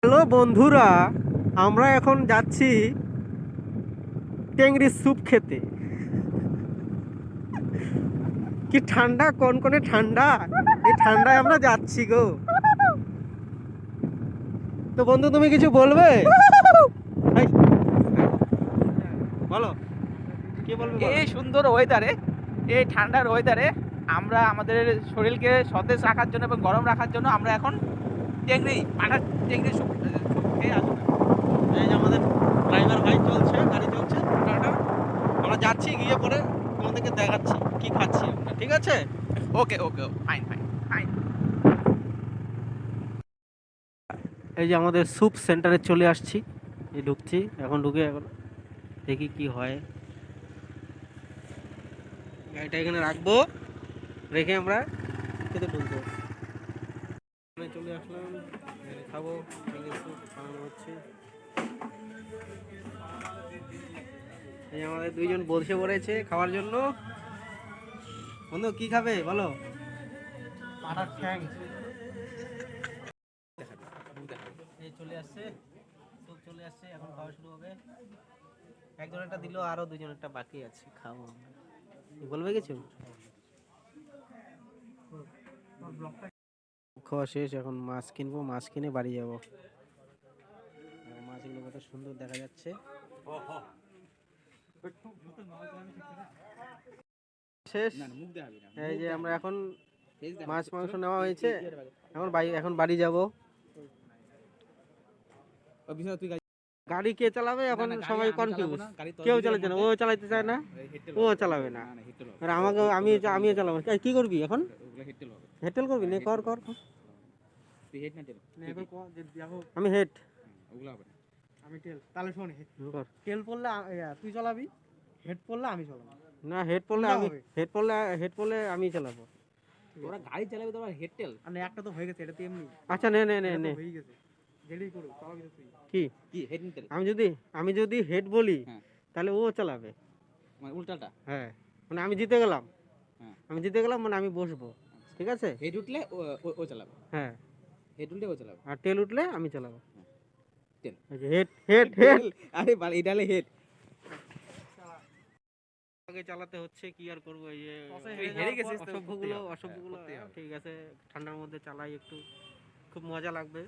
Hello বন্ধুরা, আমরা এখন যাচ্ছি টেংরি স্যুপ খেতে। কি ঠান্ডা, কনকনে ঠান্ডা। এই ঠান্ডায় আমরা যাচ্ছি গো। তো বন্ধু, তুমি কিছু বলবে? এই, বলো, কি বলবে বলো। এই সুন্দর ওয়েদারে, এই ঠান্ডার ওয়েদারে আমরা আমাদের শরীরকে সতেজ রাখার জন্য এবং গরম রাখার জন্য আমরা এখন পাঠার টেংরি স্যুপ খেয়ে আসবো। এই যে আমাদের ড্রাইভার ভাই চলছে, গাড়ি চলছে, আমরা যাচ্ছি, গিয়ে পরে তোমাদেরকে দেখাচ্ছি কি খাচ্ছি আমরা, ঠিক আছে? ওকে ওকে, ফাইন ফাইন ফাইন। এই যে আমাদের স্যুপ সেন্টারে চলে আসছি, এই ঢুকছি, এখন ঢুকে এখন দেখি কি হয়। গাড়িটা এখানে রাখবো, রেখে আমরা খেতে ঢুকবো। চলে আসলাম, খাবো, স্যুপ বানানো হচ্ছে। এই আমাদের দুইজন বসে পড়েছে খাওয়ার জন্য। বন্ধু কি খাবে বলো? পাঠার ঠ্যাং। এই চলে আসছে, স্যুপ চলে আসছে, এখন খাওয়া শুরু হবে। একজন একটা দিল, আরো দুজন একটা বাকি আছে, খাবো আমরা। বলবে কিছু? খাওয়া শেষ, এখন মাছ কিনবো, মাছ কিনে বাড়ি যাবো। মাছগুলো কত সুন্দর দেখা যাচ্ছে। শেষ। এই যে আমরা এখন মাছ মাংস নেওয়া হয়েছে, এখন বাড়ি যাব। গাড়ি কে চালাবে এখন? সবাই কনফিউজ, কেউ চালাচ্ছে না। ও চালাতে চায় না, ও চালাবে না, আর আমাকে আমিও চালাবো। কি করবি এখন? হেটেল করবি? নে, কর কর। আমি হেড, আমি টেল। তাহলে শোন, টেল পড়লে তুই চালাবি, হেড পড়লে আমি চালাবো। না, হেড পড়লে আমি চালাবো। ওরা গাড়ি চালাবে, তোরা হেডটেল। আর একটা তো হয়ে গেছে, এটা তো এমনি। আচ্ছা, নে নে নে নে, হয়ে গেছে, যেটাই করো চালাবি তো তুই। কি কি হেড নিতেল? আমি যদি হেড বলি, হ্যাঁ, তাহলে ও চালাবে। মানে উল্টাটা। হ্যাঁ, মানে আমি জিতে গেলাম। হ্যাঁ, মানে আমি বসবো, ঠিক আছে? হেড উঠলে ও চালাবে। হ্যাঁ, হেড উঠলে ও চালাবে। আর টেল উঠলে আমি চালাবো। টেল। এই যে হেড হেড হেড আরে বাল, এটা হলে হেড। আগে চালাতে হচ্ছে, কি আর করবো। এই যে হেরে গেছিস তো, অসভ্যগুলো করতেই হবে। ঠিক আছে, ঠান্ডার মধ্যে চালাই একটু, খুব মজা লাগবে।